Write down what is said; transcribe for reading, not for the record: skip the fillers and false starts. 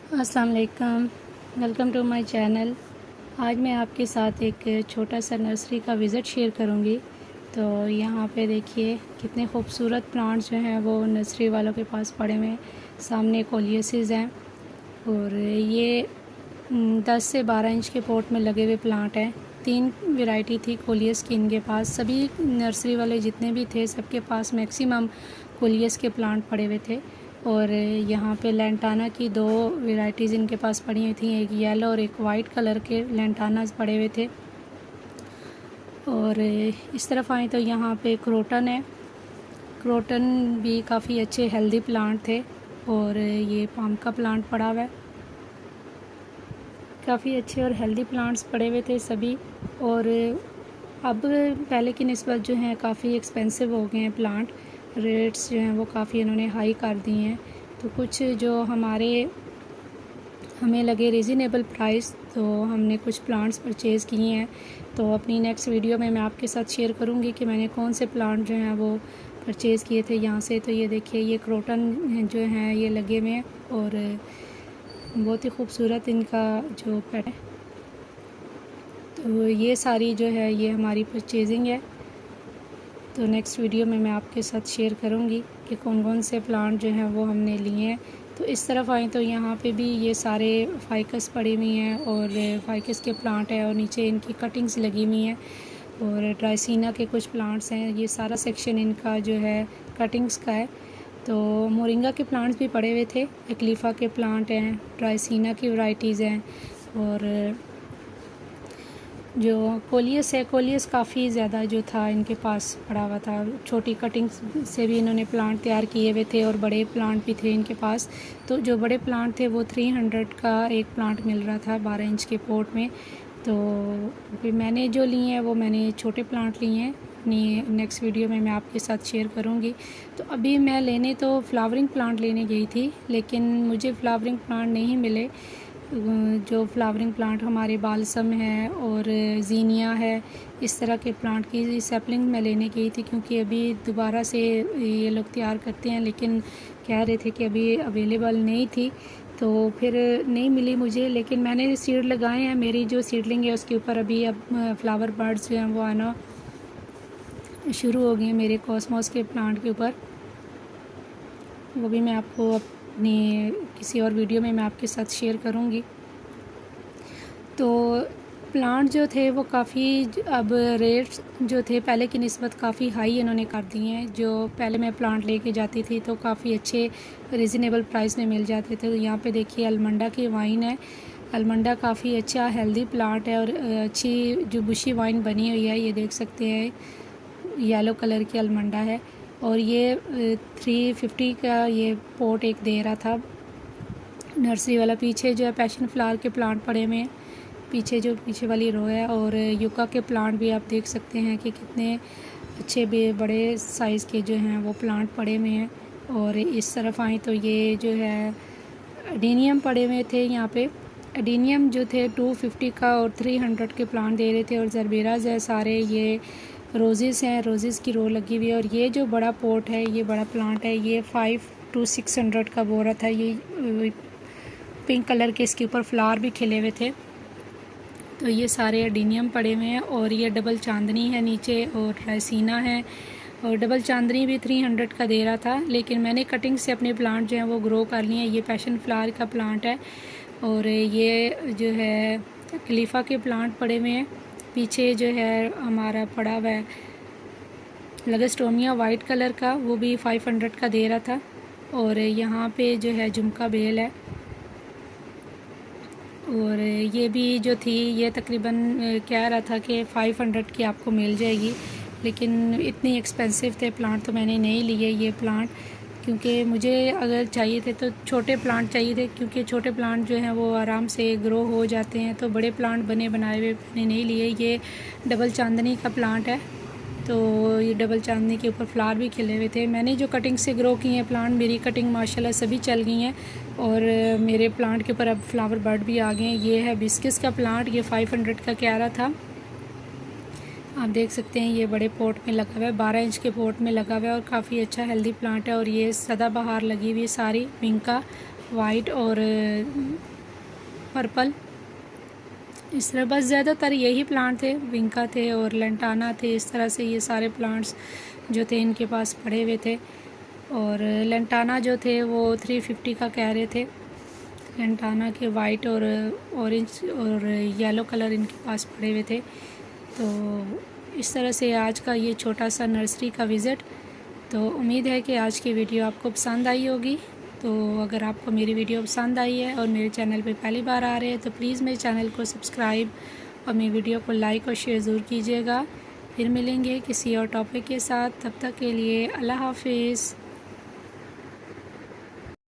अस्सलाम वालेकुम, welcome to my channel. आज मैं आपके साथ एक छोटा सा नर्सरी का विज़िट शेयर करूंगी। तो यहाँ पे देखिए कितने खूबसूरत प्लांट्स जो हैं वो नर्सरी वालों के पास पड़े हुए हैं। सामने कोलियसिस हैं और ये 10 से 12 इंच के पॉट में लगे हुए प्लांट हैं। 3 वैरायटी थी कोलियस की इनके पास। सभी नर्सरी वाले जितने भी थे सबके पास मैक्सिमम कोलियस के प्लांट पड़े हुए थे। और यहाँ पे लैंटाना की 2 वैरायटीज़ इनके पास पड़ी हुई थी, एक येलो और एक वाइट कलर के लैंटानास पड़े हुए थे। और इस तरफ आए तो यहाँ पे क्रोटन है। क्रोटन भी काफ़ी अच्छे हेल्दी प्लांट थे। और ये पाम का प्लांट पड़ा हुआ है। काफ़ी अच्छे और हेल्दी प्लांट्स पड़े हुए थे सभी। और अब पहले की निस्बत जो है काफ़ी एक्सपेंसिव हो गए हैं प्लांट। रेट्स जो हैं वो काफ़ी इन्होंने हाई कर दिए हैं। तो कुछ जो हमें लगे रीज़नेबल प्राइस, तो हमने कुछ प्लांट्स परचेज़ किए हैं। तो अपनी नेक्स्ट वीडियो में मैं आपके साथ शेयर करूंगी कि मैंने कौन से प्लांट जो हैं वो परचेज़ किए थे यहाँ से। तो ये देखिए ये क्रोटन जो हैं ये लगे हुए हैं और बहुत ही खूबसूरत इनका जो पेट है। तो ये सारी जो है ये हमारी परचेजिंग है। तो नेक्स्ट वीडियो में मैं आपके साथ शेयर करूंगी कि कौन कौन से प्लांट जो हैं वो हमने लिए हैं। तो इस तरफ आए तो यहाँ पे भी ये सारे फाइकस पड़ी हुई हैं और फाइकस के प्लांट हैं और नीचे इनकी कटिंग्स लगी हुई हैं और ड्राइसिना के कुछ प्लांट्स हैं। ये सारा सेक्शन इनका जो है कटिंग्स का है। तो मोरिंगा के प्लांट्स भी पड़े हुए थे, एक्लीफा के प्लांट हैं, ड्राइसिना की वैरायटीज़ हैं। और जो कोलियस है, कोलियस काफ़ी ज़्यादा जो था इनके पास पड़ा हुआ था। छोटी कटिंग्स से भी इन्होंने प्लांट तैयार किए हुए थे और बड़े प्लांट भी थे इनके पास। तो जो बड़े प्लांट थे वो 300 का एक प्लांट मिल रहा था 12 इंच के पॉट में। तो फिर मैंने जो लिए हैं वो मैंने छोटे प्लांट लिए हैं। अपनी नेक्स्ट वीडियो में मैं आपके साथ शेयर करूंगी। तो अभी मैं लेने तो फ्लावरिंग प्लांट लेने गई थी, लेकिन मुझे फ्लावरिंग प्लांट नहीं मिले। जो फ्लावरिंग प्लांट हमारे बालसम है और जीनिया है, इस तरह के प्लांट की सैपलिंग मैं लेने गई थी, क्योंकि अभी दोबारा से ये लोग तैयार करते हैं, लेकिन कह रहे थे कि अभी अवेलेबल नहीं थी। तो फिर नहीं मिली मुझे, लेकिन मैंने सीड लगाए हैं। मेरी जो सीडलिंग है उसके ऊपर अभी अब फ्लावर बर्ड्स जो हैं वो आना शुरू हो गए हैं मेरे कॉस्मोस के प्लांट के ऊपर। वो भी मैं आपको अपनी किसी और वीडियो में मैं आपके साथ शेयर करूंगी। तो प्लांट जो थे वो काफ़ी अब रेट्स जो थे पहले की निस्बत काफ़ी हाई इन्होंने कर दिए हैं। जो पहले मैं प्लांट लेके जाती थी तो काफ़ी अच्छे रीज़नेबल प्राइस में मिल जाते थे। तो यहाँ पे देखिए अलमंडा की वाइन है। अलमंडा काफ़ी अच्छा हेल्दी प्लांट है और अच्छी जो बुशी वाइन बनी हुई है, ये देख सकते हैं येलो कलर की अलमंडा है। और ये 350 का ये पॉट एक दे रहा था नर्सरी वाला। पीछे जो है पैशन फ्लावर के प्लांट पड़े हुए हैं, पीछे पीछे वाली रो है। और युका के प्लांट भी आप देख सकते हैं कि कितने अच्छे बड़े साइज़ के जो हैं वो प्लांट पड़े हुए हैं। और इस तरफ आए तो ये जो है एडेनियम पड़े हुए थे यहाँ पे। एडेनियम जो थे 250 का और 300 के प्लांट दे रहे थे। और जरबेराज है सारे, ये रोज़ेस हैं, रोज़ेस की रो लगी हुई है। और ये जो बड़ा पॉट है, ये बड़ा प्लांट है, ये 500 to 600 का बोल रहा था। ये पिंक कलर के इसके ऊपर फ्लावर भी खिले हुए थे। तो ये सारे एडेनियम पड़े हुए हैं। और ये डबल चांदनी है नीचे और ड्राइसिना है। और डबल चांदनी भी 300 का दे रहा था, लेकिन मैंने कटिंग से अपने प्लांट जो हैं वो ग्रो कर लिए हैं। ये पैशन फ्लावर का प्लांट है और ये जो है खलीफा के प्लांट पड़े हुए हैं। पीछे जो है हमारा पड़ा हुआ है लगस्टोमिया वाइट कलर का, वो भी 500 का दे रहा था। और यहाँ पे जो है झुमका बेल है। और ये भी जो थी ये तकरीबन कह रहा था कि 500 की आपको मिल जाएगी, लेकिन इतनी एक्सपेंसिव थे प्लांट तो मैंने नहीं लिए ये प्लांट, क्योंकि मुझे अगर चाहिए थे तो छोटे प्लांट चाहिए थे, क्योंकि छोटे प्लांट जो हैं वो आराम से ग्रो हो जाते हैं। तो बड़े प्लांट बने बनाए हुए मैंने नहीं लिए। ये डबल चांदनी का प्लांट है। तो ये डबल चांदनी के ऊपर फ्लावर भी खिले हुए थे। मैंने जो कटिंग से ग्रो किए हैं प्लांट, मेरी कटिंग माशाल्लाह सभी चल गई हैं और मेरे प्लांट के ऊपर अब फ्लावर बर्ड भी आ गए हैं। ये है बिस्किस का प्लांट, ये 500 का कह रहा था। आप देख सकते हैं ये बड़े पॉट में लगा हुआ है, 12 इंच के पॉट में लगा हुआ है और काफ़ी अच्छा हेल्दी प्लांट है। और ये सदाबहार लगी हुई है सारी विंका वाइट और पर्पल। इस तरह बस ज़्यादातर यही प्लांट थे, विंका थे और लेंटाना थे। इस तरह से ये सारे प्लांट्स जो थे इनके पास पड़े हुए थे। और लेंटाना जो थे वो 350 का कह रहे थे। लेंटाना के वाइट और ऑरेंज और येलो कलर इनके पास पड़े हुए थे। तो इस तरह से आज का ये छोटा सा नर्सरी का विज़िट। तो उम्मीद है कि आज की वीडियो आपको पसंद आई होगी। तो अगर आपको मेरी वीडियो पसंद आई है और मेरे चैनल पे पहली बार आ रहे हैं तो प्लीज़ मेरे चैनल को सब्सक्राइब और मेरी वीडियो को लाइक और शेयर ज़रूर कीजिएगा। फिर मिलेंगे किसी और टॉपिक के साथ, तब तक के लिए अल्लाह हाफिज़।